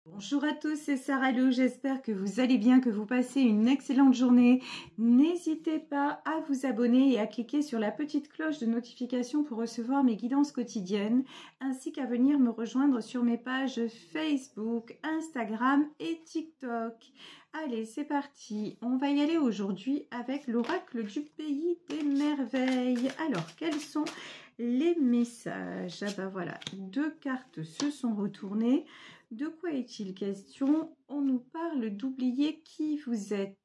Bonjour à tous, c'est Sarah Lou, j'espère que vous allez bien, que vous passez une excellente journée. N'hésitez pas à vous abonner et à cliquer sur la petite cloche de notification pour recevoir mes guidances quotidiennes, ainsi qu'à venir me rejoindre sur mes pages Facebook, Instagram et TikTok. Allez, c'est parti, on va y aller aujourd'hui avec l'oracle du pays des merveilles. Alors, quels sont les messages? Ah ben voilà, 2 cartes se sont retournées. De quoi est-il question? On nous parle d'oublier qui vous êtes.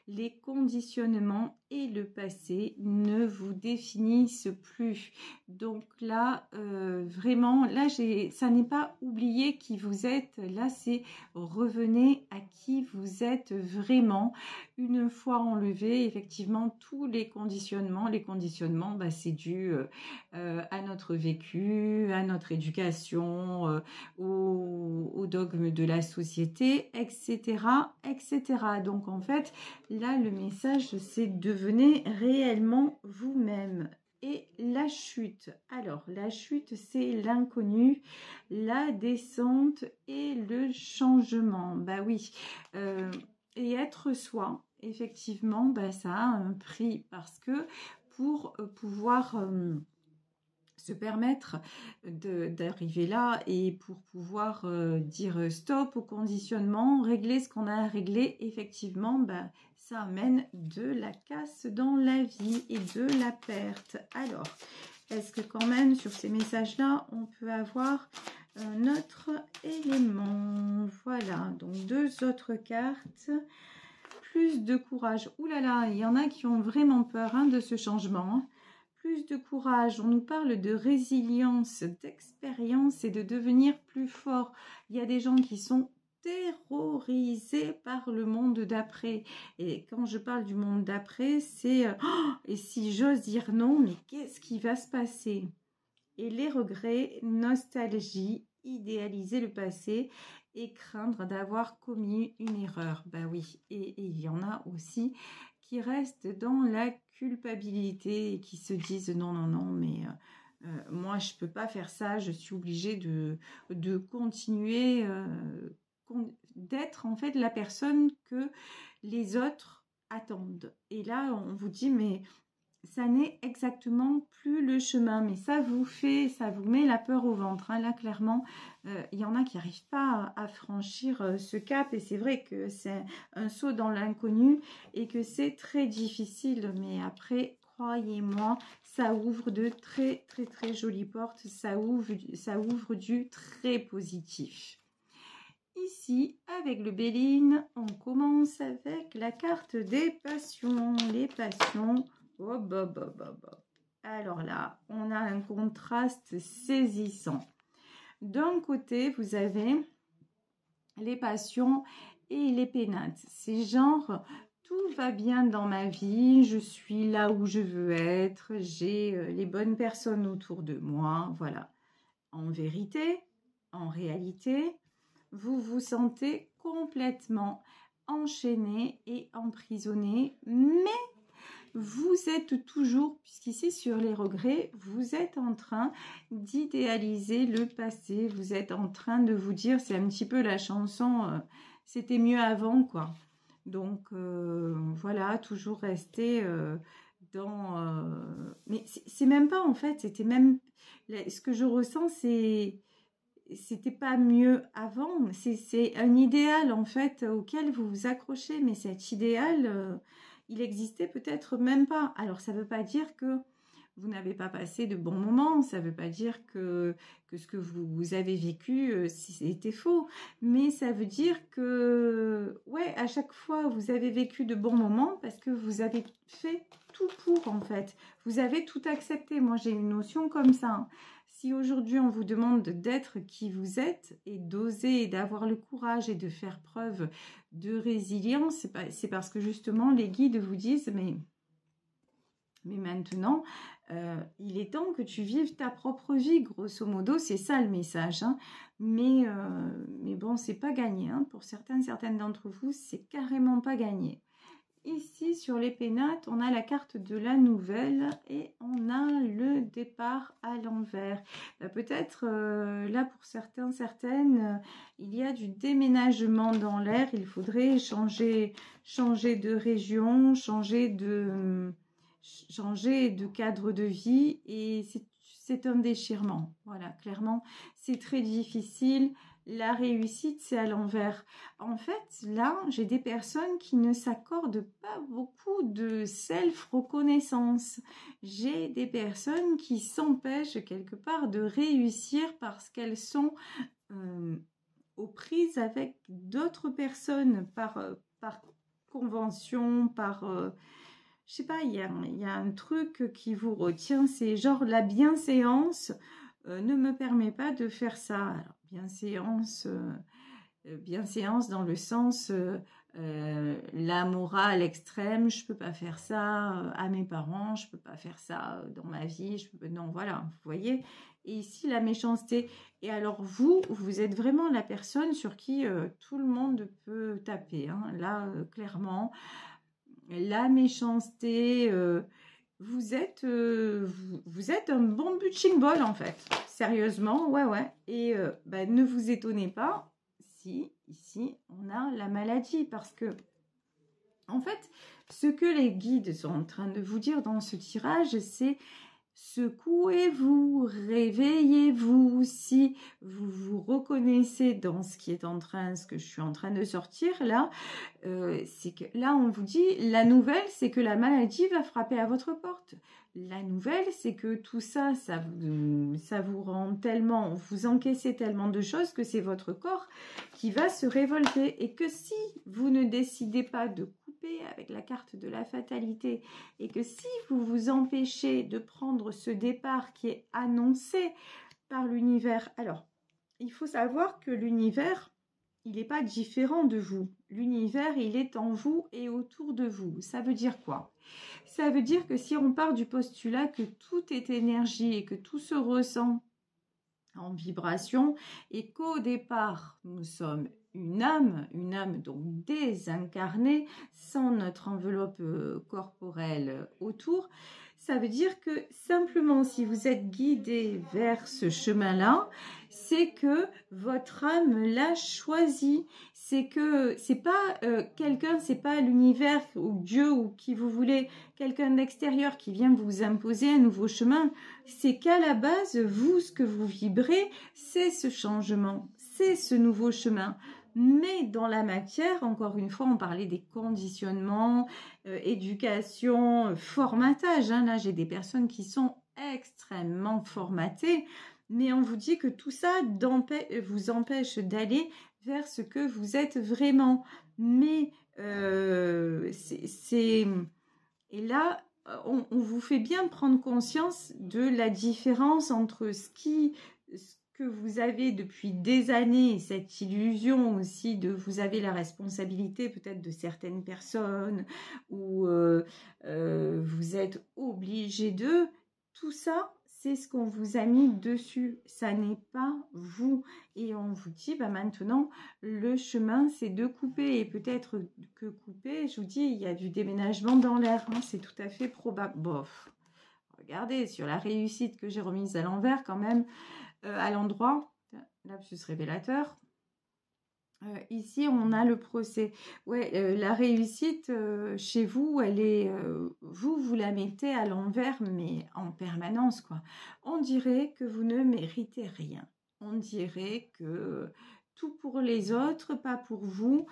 Les conditionnements et le passé ne vous définissent plus. Donc là, vraiment, là, ça n'est pas oublier qui vous êtes. Là, c'est revenez à qui vous êtes vraiment. Une fois enlevé, effectivement, tous les conditionnements. Les conditionnements, bah, c'est dû à notre vécu, à notre éducation, aux dogmes de la société, etc., etc. Donc en fait, là, le message, c'est devenez réellement vous-même. Et la chute. Alors, la chute, c'est l'inconnu, la descente et le changement. Bah oui. Et être soi, effectivement, bah, ça a un prix parce que pour pouvoir se permettre d'arriver là et pour pouvoir dire stop au conditionnement, régler ce qu'on a à régler, effectivement, bah, ça amène de la casse dans la vie et de la perte. Alors, est-ce que quand même sur ces messages-là, on peut avoir un autre élément? Voilà, donc 2 autres cartes. Plus de courage. Ouh là là, il y en a qui ont vraiment peur de ce changement. Plus de courage, on nous parle de résilience, d'expérience et de devenir plus fort. Il y a des gens qui sont terrorisés par le monde d'après. Et quand je parle du monde d'après, c'est et si j'ose dire non, mais qu'est-ce qui va se passer? Et les regrets, nostalgie, idéaliser le passé et craindre d'avoir commis une erreur. Ben oui, et il y en a aussi qui restent dans la culpabilité et qui se disent non, non, non, mais moi je peux pas faire ça, je suis obligée de continuer d'être en fait la personne que les autres attendent. Et là, on vous dit, mais ça n'est exactement plus le chemin, mais ça vous met la peur au ventre. Là, clairement, il y en a qui n'arrivent pas à franchir ce cap, et c'est vrai que c'est un saut dans l'inconnu et que c'est très difficile. Mais après, croyez-moi, ça ouvre de très, très, très jolies portes. Ça ouvre du très positif. Ici, avec le Béline, on commence avec la carte des passions. Les passions. Oh, bah, bah, bah, bah. Alors là, on a un contraste saisissant. D'un côté, vous avez les passions et les pénates. C'est genre, tout va bien dans ma vie, je suis là où je veux être, j'ai les bonnes personnes autour de moi, voilà. En vérité, en réalité, vous vous sentez complètement enchaîné et emprisonné, mais vous êtes toujours, puisqu'ici sur les regrets, vous êtes en train d'idéaliser le passé, vous êtes en train de vous dire, c'est un petit peu la chanson c'était mieux avant, quoi. Donc voilà, toujours rester mais c'est même pas en fait, c'était même... Ce que je ressens, c'était pas mieux avant, c'est un idéal en fait auquel vous vous accrochez, mais cet idéal, il existait peut-être même pas. Alors ça veut pas dire que vous n'avez pas passé de bons moments, ça veut pas dire que ce que vous avez vécu, c'était faux, mais ça veut dire que, ouais, à chaque fois, vous avez vécu de bons moments parce que vous avez fait tout pour, en fait. Vous avez tout accepté. Moi, j'ai une notion comme ça. Si aujourd'hui, on vous demande d'être qui vous êtes et d'oser et d'avoir le courage et de faire preuve de résilience, c'est parce que justement, les guides vous disent, mais maintenant, il est temps que tu vives ta propre vie, grosso modo, c'est ça le message. Mais bon, c'est pas gagné. Pour certaines d'entre vous, c'est carrément pas gagné. ici, sur les pénates, on a la carte de la nouvelle et on a le départ à l'envers. Peut-être, là, pour certains, certaines, il y a du déménagement dans l'air. Il faudrait changer de région, changer de cadre de vie. Et c'est un déchirement. Voilà, clairement, c'est très difficile. La réussite, c'est à l'envers. En fait, là, j'ai des personnes qui ne s'accordent pas beaucoup de self-reconnaissance. J'ai des personnes qui s'empêchent quelque part de réussir parce qu'elles sont aux prises avec d'autres personnes par convention, je sais pas, il y a un truc qui vous retient, c'est genre la bienséance ne me permet pas de faire ça. Alors, bienséance dans le sens la morale extrême, je peux pas faire ça à mes parents, je peux pas faire ça dans ma vie, non, voilà, vous voyez. Et ici la méchanceté. Et alors vous êtes vraiment la personne sur qui tout le monde peut taper, hein. Là clairement la méchanceté, vous êtes un bon punching ball en fait, sérieusement, ouais. Et ne vous étonnez pas si ici on a la maladie, parce que en fait ce que les guides sont en train de vous dire dans ce tirage, c'est secouez-vous, réveillez-vous. Si vous vous reconnaissez dans ce que je suis en train de sortir là, c'est que là on vous dit, la nouvelle c'est que la maladie va frapper à votre porte. La nouvelle c'est que tout ça vous rend tellement, vous encaissez tellement de choses que c'est votre corps qui va se révolter, et que si vous ne décidez pas de couper avec la carte de la fatalité, et que si vous vous empêchez de prendre ce départ qui est annoncé par l'univers, alors il faut savoir que l'univers, il n'est pas différent de vous. L'univers, il est en vous et autour de vous. Ça veut dire quoi? Ça veut dire que si on part du postulat que tout est énergie et que tout se ressent en vibration, et qu'au départ, nous sommes une âme donc désincarnée, sans notre enveloppe corporelle autour, ça veut dire que simplement si vous êtes guidé vers ce chemin-là, c'est que votre âme l'a choisi. C'est que c'est pas quelqu'un, c'est pas l'univers ou Dieu ou qui vous voulez, quelqu'un d'extérieur qui vient vous imposer un nouveau chemin. C'est qu'à la base, vous, ce que vous vibrez, c'est ce changement, c'est ce nouveau chemin. Mais dans la matière, encore une fois, on parlait des conditionnements, éducation, formatage. Hein. Là, j'ai des personnes qui sont extrêmement formatées, mais on vous dit que tout ça vous empêche d'aller vers ce que vous êtes vraiment. Mais et là, on vous fait bien prendre conscience de la différence entre ce que vous avez depuis des années, cette illusion aussi de vous avez la responsabilité peut-être de certaines personnes, ou vous êtes obligé de, tout ça, c'est ce qu'on vous a mis dessus, ça n'est pas vous. Et on vous dit, maintenant, le chemin, c'est de couper. Et peut-être que couper, je vous dis, il y a du déménagement dans l'air, hein, c'est tout à fait probable. Bof, regardez, sur la réussite que j'ai remise à l'envers quand même, à l'endroit, lapsus révélateur. Ici, on a le procès. Ouais, la réussite chez vous, elle est, vous la mettez à l'envers, mais en permanence, quoi. On dirait que vous ne méritez rien. On dirait que tout pour les autres, pas pour vous.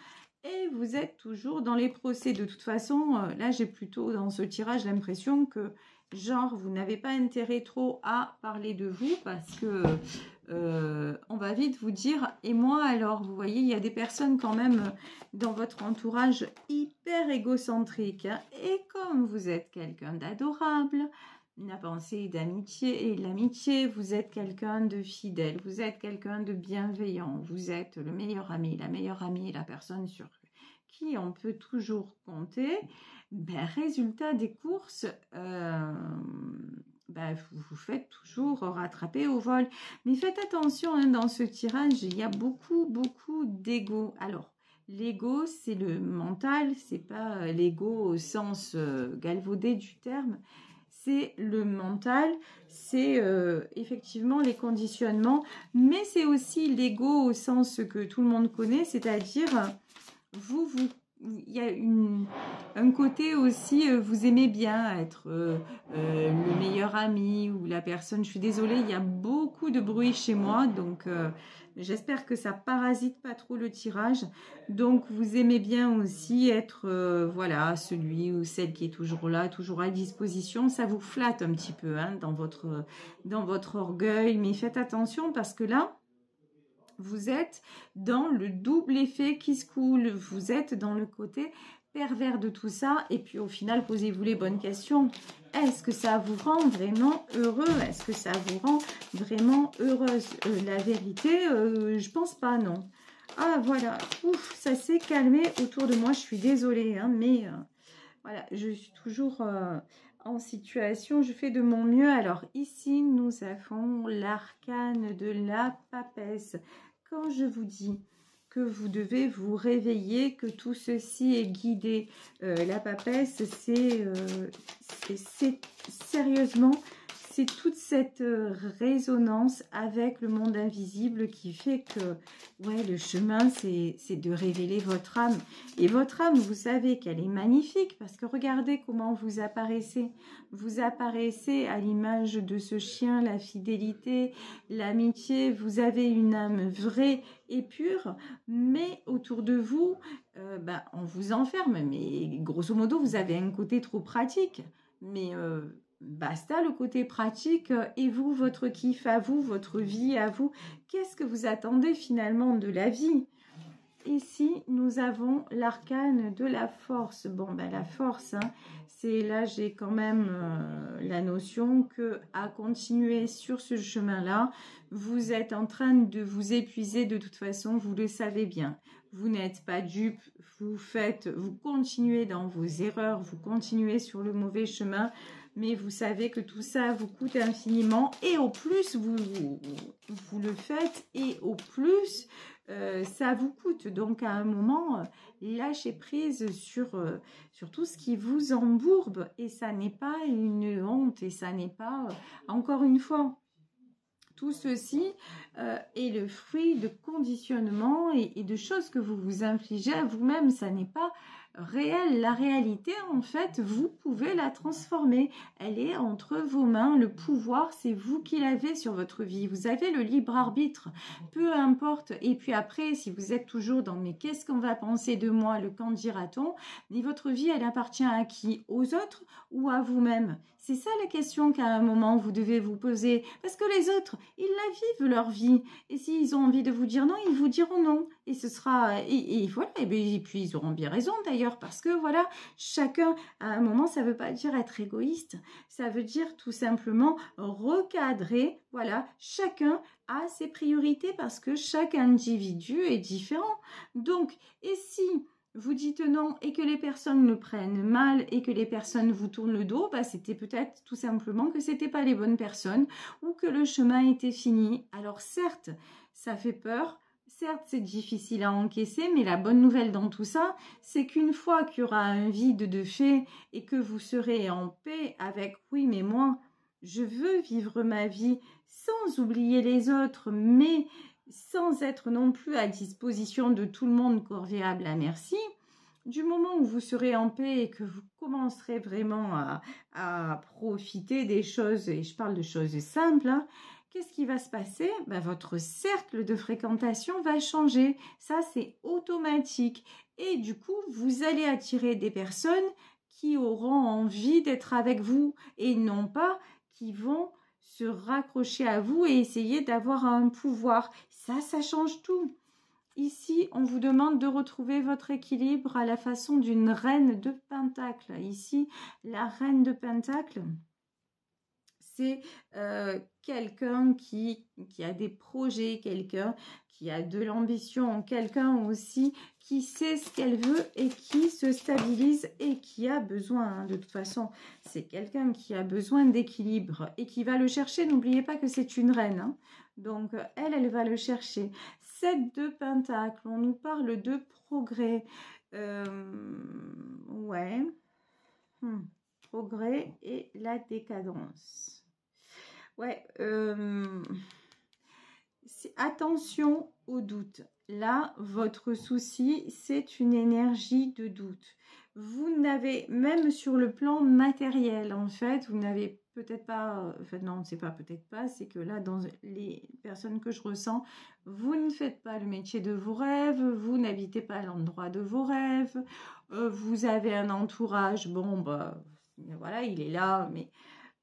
Et vous êtes toujours dans les procès. De toute façon, là, j'ai plutôt dans ce tirage l'impression que, genre, vous n'avez pas intérêt trop à parler de vous, parce que on va vite vous dire, et moi alors, vous voyez, il y a des personnes quand même dans votre entourage hyper égocentriques, hein, et comme vous êtes quelqu'un d'adorable, la pensée d'amitié et l'amitié, vous êtes quelqu'un de fidèle, vous êtes quelqu'un de bienveillant, vous êtes le meilleur ami, la meilleure amie, la personne sur qui on peut toujours compter. Résultat des courses, vous faites toujours rattraper au vol. Mais faites attention, hein, dans ce tirage, il y a beaucoup d'ego. Alors, L'ego, c'est le mental, c'est pas l'ego au sens galvaudé du terme. C'est le mental, c'est effectivement les conditionnements, mais c'est aussi l'ego au sens que tout le monde connaît, c'est-à-dire il y a un côté aussi, vous aimez bien être le meilleur ami ou la personne. Je suis désolée, il y a beaucoup de bruit chez moi, donc j'espère que ça parasite pas trop le tirage. Donc vous aimez bien aussi être voilà, celui ou celle qui est toujours là, toujours à disposition. Ça vous flatte un petit peu hein, dans votre orgueil, mais faites attention parce que là, vous êtes dans le double effet qui se coule. Vous êtes dans le côté pervers de tout ça. Et puis au final, posez-vous les bonnes questions. Est-ce que ça vous rend vraiment heureux? Est-ce que ça vous rend vraiment heureuse? La vérité, je pense pas, non. Ah, voilà. Ouf, ça s'est calmé autour de moi. Je suis désolée, hein, mais voilà, je suis toujours en situation. Je fais de mon mieux. Alors ici, nous avons l'arcane de la papesse. Quand je vous dis que vous devez vous réveiller, que tout ceci est guidé, la papesse, c'est sérieusement, c'est toute cette résonance avec le monde invisible qui fait que, ouais, le chemin, c'est de révéler votre âme. Et votre âme, vous savez qu'elle est magnifique parce que regardez comment vous apparaissez. Vous apparaissez à l'image de ce chien, la fidélité, l'amitié. Vous avez une âme vraie et pure, mais autour de vous, on vous enferme. Mais grosso modo, vous avez un côté trop pratique. Mais basta le côté pratique. Et vous, votre kiff à vous, votre vie à vous, qu'est-ce que vous attendez finalement de la vie? Ici, nous avons l'arcane de la force. Bon, la force, hein, c'est là, j'ai quand même la notion que à continuer sur ce chemin-là, vous êtes en train de vous épuiser de toute façon, vous le savez bien. Vous n'êtes pas dupe, vous continuez dans vos erreurs, vous continuez sur le mauvais chemin, mais vous savez que tout ça vous coûte infiniment et au plus vous le faites et au plus ça vous coûte. Donc à un moment, lâchez prise sur tout ce qui vous embourbe et ça n'est pas une honte et ça n'est pas, encore une fois, tout ceci est le fruit de conditionnement et de choses que vous vous infligez à vous-même. Ça n'est pas réel. La réalité, en fait, vous pouvez la transformer. Elle est entre vos mains. Le pouvoir, c'est vous qui l'avez sur votre vie. Vous avez le libre arbitre. Peu importe. Et puis après, si vous êtes toujours dans « mais qu'est-ce qu'on va penser de moi? Le qu'en dira-t-on » Mais votre vie, elle appartient à qui? Aux autres ou à vous-même? C'est ça la question qu'à un moment, vous devez vous poser. Parce que les autres, ils la vivent leur vie. Et s'ils ont envie de vous dire non, ils vous diront non. Et ce sera... Et voilà. Et puis, ils auront bien raison d'ailleurs. Parce que voilà, chacun, à un moment, ça ne veut pas dire être égoïste. Ça veut dire tout simplement recadrer. Voilà, chacun a ses priorités parce que chaque individu est différent. Donc, et si vous dites non et que les personnes le prennent mal et que les personnes vous tournent le dos, c'était peut-être tout simplement que ce n'étaient pas les bonnes personnes ou que le chemin était fini. Alors certes, ça fait peur, certes c'est difficile à encaisser, mais la bonne nouvelle dans tout ça, c'est qu'une fois qu'il y aura un vide de fait et que vous serez en paix avec « oui, mais moi, je veux vivre ma vie sans oublier les autres, mais… » sans être non plus à disposition de tout le monde corvéable à merci, du moment où vous serez en paix et que vous commencerez vraiment à profiter des choses, et je parle de choses simples, hein, qu'est-ce qui va se passer? Votre cercle de fréquentation va changer. Ça, c'est automatique. Et du coup, vous allez attirer des personnes qui auront envie d'être avec vous et non pas qui vont se raccrocher à vous et essayer d'avoir un pouvoir. Ça change tout. Ici, on vous demande de retrouver votre équilibre à la façon d'une reine de Pentacle. Ici, la reine de Pentacle, c'est quelqu'un qui a des projets, quelqu'un qui a de l'ambition, quelqu'un aussi qui sait ce qu'elle veut et qui se stabilise et qui a besoin, de toute façon, c'est quelqu'un qui a besoin d'équilibre et qui va le chercher. N'oubliez pas que c'est une reine, hein. Donc elle va le chercher. 7 de Pentacle, on nous parle de progrès. Ouais. Progrès et la décadence. Ouais. Attention au doute. Là, votre souci, c'est une énergie de doute. Vous n'avez, même sur le plan matériel, en fait, vous n'avez peut-être pas, enfin non, c'est pas peut-être pas, c'est que là, dans les personnes que je ressens, vous ne faites pas le métier de vos rêves, vous n'habitez pas l'endroit de vos rêves, vous avez un entourage, bon, bah, voilà, il est là, mais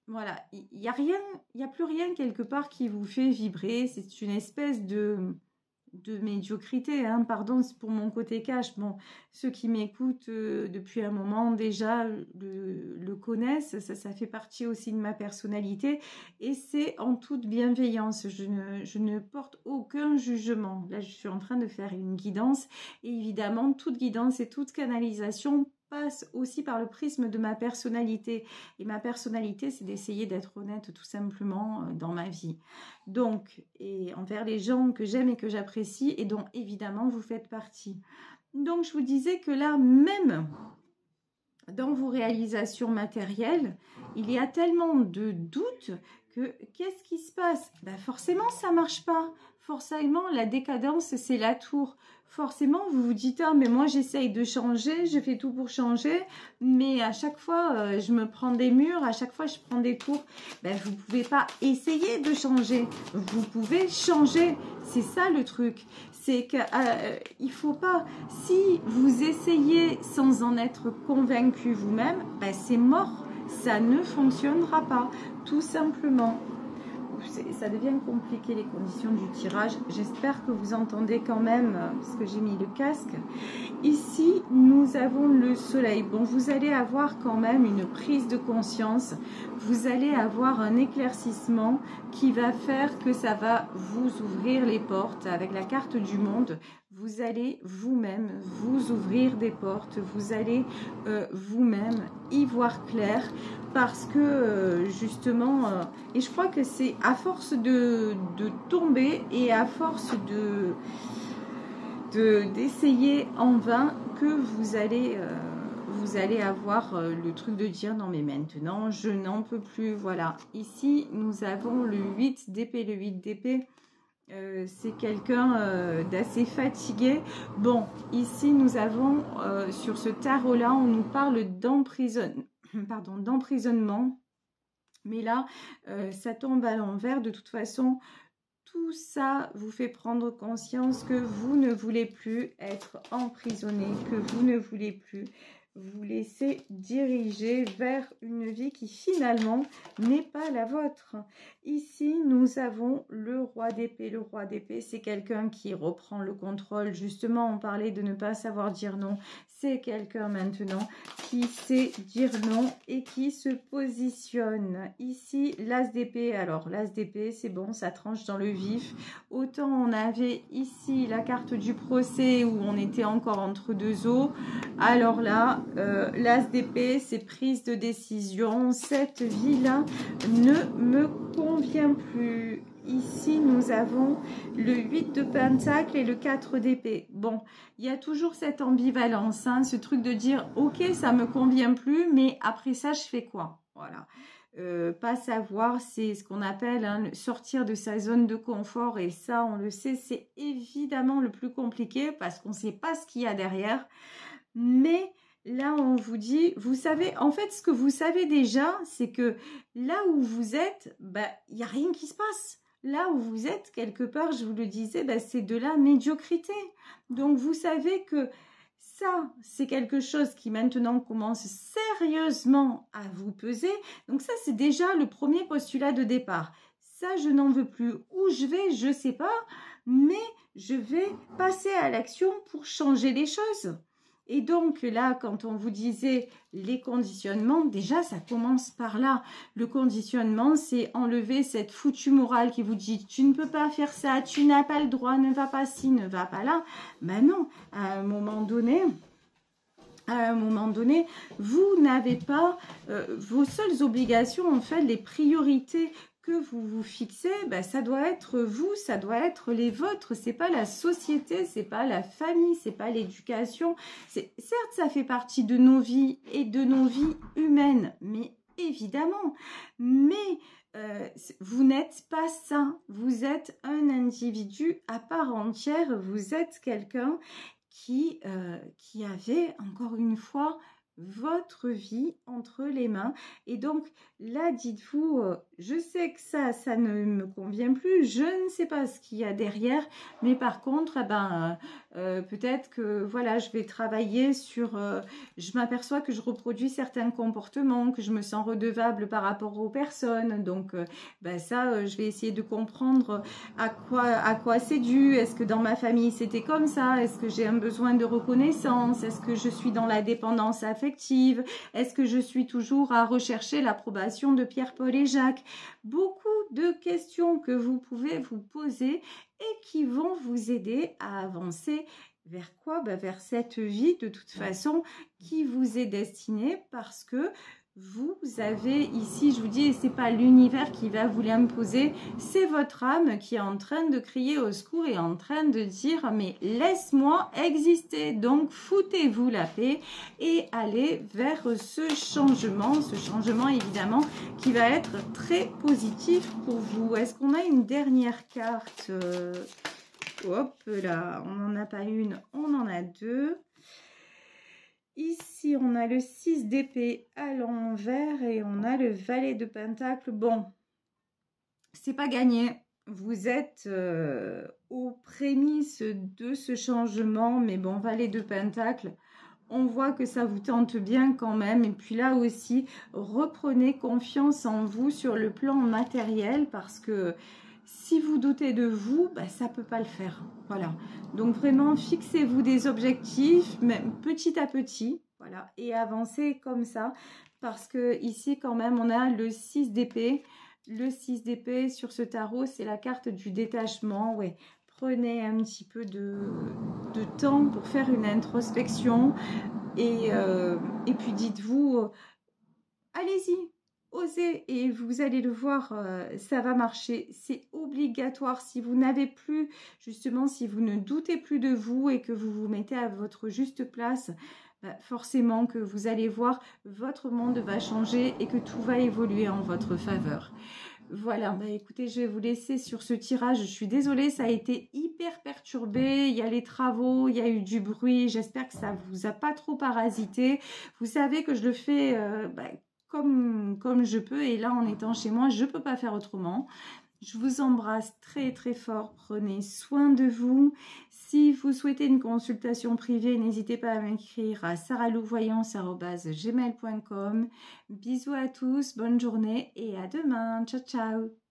voilà, il n'y a rien, il n'y a plus rien quelque part qui vous fait vibrer, c'est une espèce de médiocrité, hein, pardon, c'est pour mon côté cash. Bon, ceux qui m'écoutent depuis un moment déjà le connaissent, ça fait partie aussi de ma personnalité et c'est en toute bienveillance. Je ne porte aucun jugement. Là, je suis en train de faire une guidance et évidemment, toute guidance et toute canalisation passe aussi par le prisme de ma personnalité. Et ma personnalité, c'est d'essayer d'être honnête tout simplement dans ma vie. Donc, et envers les gens que j'aime et que j'apprécie et dont évidemment vous faites partie. Donc, je vous disais que là, même dans vos réalisations matérielles, il y a tellement de doutes que qu'est-ce qui se passe? Ben forcément, ça marche pas. Forcément, la décadence, c'est la tour. Forcément, vous vous dites, ah, mais moi, j'essaye de changer, je fais tout pour changer, mais à chaque fois, je me prends des murs, à chaque fois, je prends des tours. Ben, vous ne pouvez pas essayer de changer. Vous pouvez changer. C'est ça le truc. C'est qu'il ne faut pas, si vous essayez sans en être convaincu vous-même, ben, c'est mort. Ça ne fonctionnera pas, tout simplement. Ça devient compliqué les conditions du tirage. J'espère que vous entendez quand même, parce que j'ai mis le casque. Ici, nous avons le soleil. Bon, vous allez avoir quand même une prise de conscience. Vous allez avoir un éclaircissement qui va faire que ça va vous ouvrir les portes. Avec la carte du monde, vous allez vous-même vous ouvrir des portes. Vous allez vous-même y voir clair. Parce que justement, et je crois que c'est à force de tomber et à force d'essayer en vain que vous allez avoir le truc de dire non mais maintenant je n'en peux plus. Voilà, ici nous avons le 8 d'épée. Le 8 d'épée, c'est quelqu'un d'assez fatigué. Bon, ici nous avons sur ce tarot là, on nous parle d'emprisonnement, mais là ça tombe à l'envers. De toute façon, tout ça vous fait prendre conscience que vous ne voulez plus être emprisonné, que vous ne voulez plus vous laisser diriger vers une vie qui finalement n'est pas la vôtre. Ici, nous avons le roi d'épée. Le roi d'épée, c'est quelqu'un qui reprend le contrôle. Justement, on parlait de ne pas savoir dire non. C'est quelqu'un maintenant qui sait dire non et qui se positionne. Ici, l'as d'épée. Alors, l'as d'épée, c'est bon, ça tranche dans le vif. Autant on avait ici la carte du procès où on était encore entre deux eaux. Alors là, l'as d'épée, c'est prise de décision. Cette vie-là ne me convient plus. Ici, nous avons le 8 de pentacle et le 4 d'épée. Bon, il y a toujours cette ambivalence, hein, ce truc de dire, ok, ça me convient plus, mais après ça, je fais quoi? Voilà. Pas savoir, c'est ce qu'on appelle sortir de sa zone de confort. Et ça, on le sait, c'est évidemment le plus compliqué parce qu'on ne sait pas ce qu'il y a derrière. Mais là, on vous dit, vous savez, en fait, ce que vous savez déjà, c'est que là où vous êtes, bah, il n'y a rien qui se passe. Là où vous êtes, quelque part, je vous le disais, bah, c'est de la médiocrité. Donc, vous savez que ça, c'est quelque chose qui maintenant commence sérieusement à vous peser. Donc, ça, c'est déjà le premier postulat de départ. Ça, je n'en veux plus. Où je vais, je ne sais pas, mais je vais passer à l'action pour changer les choses. Et donc là, quand on vous disait les conditionnements, déjà ça commence par là. Le conditionnement, c'est enlever cette foutue morale qui vous dit tu ne peux pas faire ça, tu n'as pas le droit, ne va pas ci, ne va pas là. Ben non, à un moment donné, vous n'avez pas vos seules obligations, en fait, les priorités que vous vous fixez, ben, ça doit être vous, ça doit être les vôtres. C'est pas la société, c'est pas la famille, c'est pas l'éducation. Certes, ça fait partie de nos vies et de nos vies humaines, mais évidemment. Mais vous n'êtes pas ça. Vous êtes un individu à part entière. Vous êtes quelqu'un qui avait, encore une fois, votre vie entre les mains. Et donc, là, dites-vous, je sais que ça ne me convient plus, je ne sais pas ce qu'il y a derrière, mais par contre, peut-être que, voilà, je vais travailler sur... je m'aperçois que je reproduis certains comportements, que je me sens redevable par rapport aux personnes. Donc, je vais essayer de comprendre à quoi c'est dû. Est-ce que dans ma famille, c'était comme ça? Est-ce que j'ai un besoin de reconnaissance? Est-ce que je suis dans la dépendance affective? Est-ce que je suis toujours à rechercher l'approbation de Pierre, Paul et Jacques? Beaucoup de questions que vous pouvez vous poser et qui vont vous aider à avancer vers quoi? Vers cette vie de toute façon qui vous est destinée, parce que vous avez ici, je vous dis, et c'est pas l'univers qui va vous l'imposer, c'est votre âme qui est en train de crier au secours et en train de dire mais laisse-moi exister. Donc foutez-vous la paix et allez vers ce changement évidemment qui va être très positif pour vous. Est-ce qu'on a une dernière carte? Hop là, on n'en a pas une, on en a deux. Ici, on a le 6 d'épée à l'envers et on a le valet de pentacle. Bon, c'est pas gagné. Vous êtes aux prémices de ce changement, mais bon, valet de pentacle, on voit que ça vous tente bien quand même. Et puis là aussi, reprenez confiance en vous sur le plan matériel, parce que si vous doutez de vous, ça ne peut pas le faire. Voilà. Donc vraiment, fixez-vous des objectifs, même petit à petit, voilà, et avancez comme ça. Parce que ici, quand même, on a le 6 d'épée. Le 6 d'épée sur ce tarot, c'est la carte du détachement. Ouais. Prenez un petit peu de temps pour faire une introspection. Et puis dites-vous, allez-y. Osez, et vous allez le voir, ça va marcher. C'est obligatoire. Si vous n'avez plus, justement, si vous ne doutez plus de vous et que vous vous mettez à votre juste place, forcément que vous allez voir, votre monde va changer et que tout va évoluer en votre faveur. Voilà, écoutez, je vais vous laisser sur ce tirage. Je suis désolée, ça a été hyper perturbé. Il y a les travaux, il y a eu du bruit. J'espère que ça vous a pas trop parasité. Vous savez que je le fais... comme je peux, et là en étant chez moi, je ne peux pas faire autrement. Je vous embrasse très très fort, prenez soin de vous. Si vous souhaitez une consultation privée, n'hésitez pas à m'écrire à saralouvoyance@gmail.com. Bisous à tous, bonne journée et à demain. Ciao ciao.